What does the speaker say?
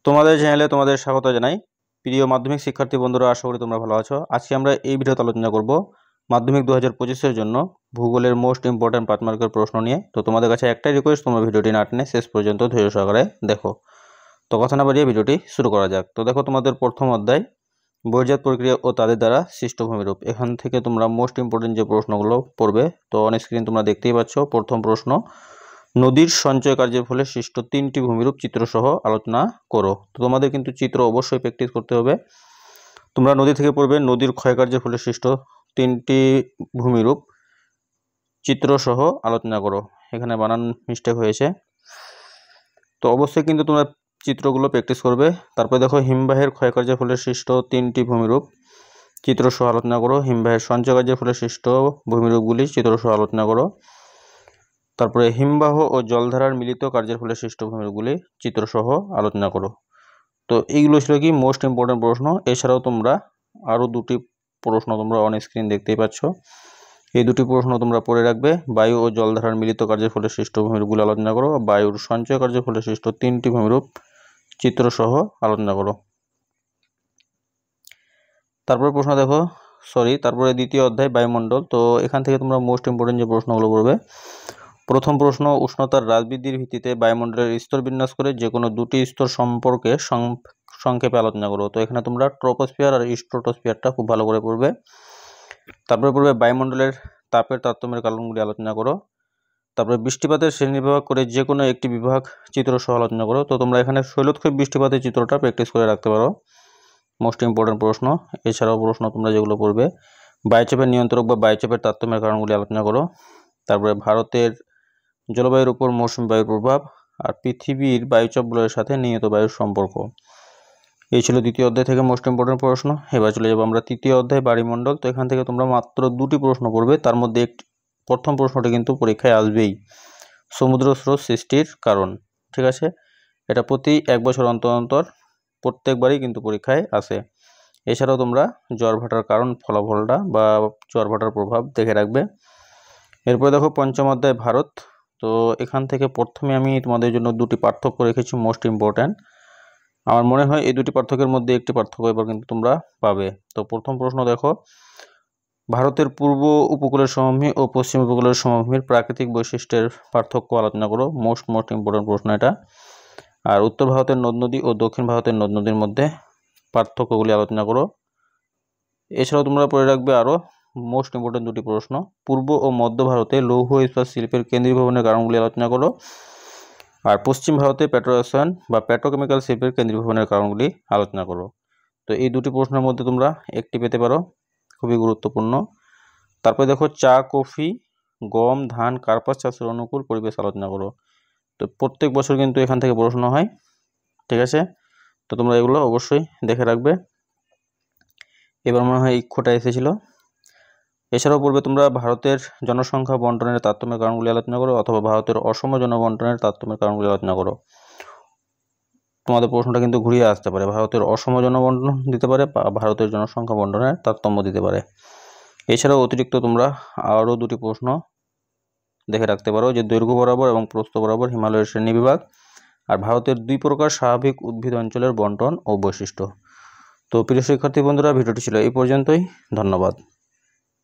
তোমাদের চ্যানেলে তোমাদের স্বাগত জানাই। প্রিয় মাধ্যমিক শিক্ষার্থী বন্ধুরা, আশা করি তোমরা ভালো আছো। আজকে আমরা এই ভিডিওতে আলোচনা করব মাধ্যমিক 2025-এর জন্য ভূগোলের মোস্ট ইম্পর্ট্যান্ট 5 মার্কের প্রশ্ন নিয়ে। তো তোমাদের কাছে একটাই রিকোয়েস্ট, তোমরা ভিডিওটি না টেনে শেষ পর্যন্ত ধৈর্য সহকারে দেখো। তো কথা না বাড়িয়ে ভিডিওটি শুরু করা যাক। তো দেখো, তোমাদের প্রথম অধ্যায় বহির্জাত প্রক্রিয়া ও তাদের দ্বারা সৃষ্ট ভূমিরূপ। এখান থেকে তোমরা মোস্ট ইম্পর্ট্যান্ট যে প্রশ্নগুলো পড়বে, তো অন স্ক্রিন তোমরা দেখতেই পাচ্ছ। প্রথম প্রশ্ন, নদীর সঞ্চয় কার্যের ফলে সৃষ্ট 3টি ভূমিরূপ চিত্রসহ আলোচনা করো। তো তোমাদের কিন্তু চিত্র অবশ্যই প্র্যাকটিস করতে হবে। তোমরা নদী থেকে পড়বে, নদীর ক্ষয়কার্যের ফলে সৃষ্ট 3টি ভূমিরূপ চিত্রসহ আলোচনা করো। এখানে বানান মিস্টেক হয়েছে, তো অবশ্যই কিন্তু তোমরা চিত্রগুলো প্র্যাকটিস করবে। তারপরে দেখো, হিমবাহের ক্ষয়কার্যের ফলে সৃষ্ট 3টি ভূমিরূপ চিত্রসহ আলোচনা করো। হিমবাহের সঞ্চয় কার্যের ফলে সৃষ্ট ভূমিরূপগুলি চিত্রসহ আলোচনা করো। তারপরে হিমবাহ ও জলধারার মিলিত কার্যের ফলে সৃষ্ট ভূমিরূপগুলি চিত্রসহ আলোচনা করো। তো এইগুলো ছিল কি মোস্ট ইম্পর্টেন্ট প্রশ্ন। এছাড়াও তোমরা আরও দুটি প্রশ্ন তোমরা অন স্ক্রিন দেখতেই পাচ্ছ। এই দুটি প্রশ্ন তোমরা পড়ে রাখবে। বায়ু ও জলধারার মিলিত কার্যের ফলে সৃষ্ট ভূমিরূপগুলো আলোচনা করো। বায়ুর সঞ্চয় কার্যের ফলে সৃষ্ট 3টি ভূমিরূপ চিত্রসহ আলোচনা করো। তারপরে প্রশ্ন দেখো, তারপরে দ্বিতীয় অধ্যায় বায়ুমণ্ডল। তো এখান থেকে তোমরা মোস্ট ইম্পর্টেন্ট যে প্রশ্নগুলো পড়বে, প্রথম প্রশ্ন, উষ্ণতার হ্রাস বৃদ্ধির ভিত্তিতে বায়ুমণ্ডলের স্তর বিন্যাস করে যে কোনো দুটি স্তর সম্পর্কে সংক্ষেপে আলোচনা করো। তো এখানে তোমরা ট্রপোস্ফিয়ার আর স্ট্রাটোস্ফিয়ারটা খুব ভালো করে পড়বে। তারপরে পড়বে বায়ুমণ্ডলের তাপের তারতম্যের কারণগুলি আলোচনা করো। তারপরে বৃষ্টিপাতের শ্রেণীবিভাগ করে যে কোনো একটি বিভাগ চিত্রসহ আলোচনা করো। তো তোমরা এখানে শৈলক্ষেপ বৃষ্টিপাতের চিত্রটা প্র্যাকটিস করে রাখতে পারো, মোস্ট ইম্পর্টেন্ট প্রশ্ন। এছাড়াও প্রশ্ন তোমরা যেগুলো পড়বে, বায়ুচাপের নিয়ন্ত্রক বা বায়ুচাপের তারতম্যের কারণগুলি আলোচনা করো। তারপরে ভারতের জলবায়ুর উপর মৌসুমী বায়ুর প্রভাব, আর পৃথিবীর বায়ুচাপগুলোর সাথে নিয়ত বায়ুর সম্পর্ক। এই ছিল দ্বিতীয় অধ্যায় থেকে মোস্ট ইম্পর্টেন্ট প্রশ্ন। এবার চলে যাবো আমরা তৃতীয় অধ্যায় বায়ুমণ্ডল। তো এখান থেকে তোমরা মাত্র দুটি প্রশ্ন পড়বে। তার মধ্যে প্রথম প্রশ্নটি কিন্তু পরীক্ষায় আসবেই, সমুদ্র স্রোত সৃষ্টির কারণ। ঠিক আছে, এটা প্রতি 1 বছর অন্তর অন্তর প্রত্যেকবারই কিন্তু পরীক্ষায় আসে। এছাড়াও তোমরা জোয়ার ভাটার কারণ ফলাফলটা বা জোয়ার ভাটার প্রভাব দেখে রাখবে। এরপরে দেখো পঞ্চম অধ্যায় ভারত। তো এখান থেকে প্রথমে আমি তোমাদের জন্য দুটি পার্থক্য রেখেছি মোস্ট ইম্পর্ট্যান্ট। আমার মনে হয় এই দুটি পার্থক্যের মধ্যে একটি পার্থক্য এবার কিন্তু তোমরা পাবে। তো প্রথম প্রশ্ন দেখো, ভারতের পূর্ব উপকূলের সমভূমি ও পশ্চিম উপকূলের সমভূমির প্রাকৃতিক বৈশিষ্ট্যের পার্থক্য আলোচনা করো। মোস্ট ইম্পর্ট্যান্ট প্রশ্ন এটা। আর উত্তর ভারতের নদ নদী ও দক্ষিণ ভারতের নদ নদীর মধ্যে পার্থক্যগুলি আলোচনা করো। এছাড়াও তোমরা পড়ে রাখবে আরও মোস্ট ইম্পর্টেন্ট দুটি প্রশ্ন, পূর্ব ও মধ্য ভারতে লৌহ ইস্পাত শিল্পের কেন্দ্রীভবনের কারণগুলি আলোচনা করো। আর পশ্চিম ভারতে পেট্রোরসায়ন বা পেট্রোকেমিক্যাল শিল্পের কেন্দ্রীভবনের কারণগুলি আলোচনা করো। তো এই দুটি প্রশ্নের মধ্যে তোমরা একটি পেতে পারো, খুবই গুরুত্বপূর্ণ। তারপরে দেখো, চা, কফি, গম, ধান, কার্পাস চাষের অনুকূল পরিবেশ আলোচনা করো। তো প্রত্যেক বছর কিন্তু এখান থেকে প্রশ্ন হয়। ঠিক আছে, তো তোমরা এগুলো অবশ্যই দেখে রাখবে। এবার মনে হয় ইক্ষুটা এসেছিল। এছাড়াও পড়বে তোমরা ভারতের জনসংখ্যা বন্টনের তারতম্যের কারণগুলি আলোচনা করো, অথবা ভারতের অসম জনবন্টনের তারতম্যের কারণগুলি আলোচনা করো। তোমাদের প্রশ্নটা কিন্তু ঘুরিয়ে আসতে পারে, ভারতের অসম জনবন্টন দিতে পারে বা ভারতের জনসংখ্যা বন্টনের তারতম্য দিতে পারে। এছাড়াও অতিরিক্ত তোমরা আরও দুটি প্রশ্ন দেখে রাখতে পারো, যে দৈর্ঘ্য বরাবর এবং প্রস্থ বরাবর হিমালয়ের শ্রেণীবিভাগ, আর ভারতের 2 প্রকার স্বাভাবিক উদ্ভিদ অঞ্চলের বন্টন ও বৈশিষ্ট্য। তো প্রিয় শিক্ষার্থী বন্ধুরা, ভিডিওটি ছিল এই পর্যন্তই। ধন্যবাদ।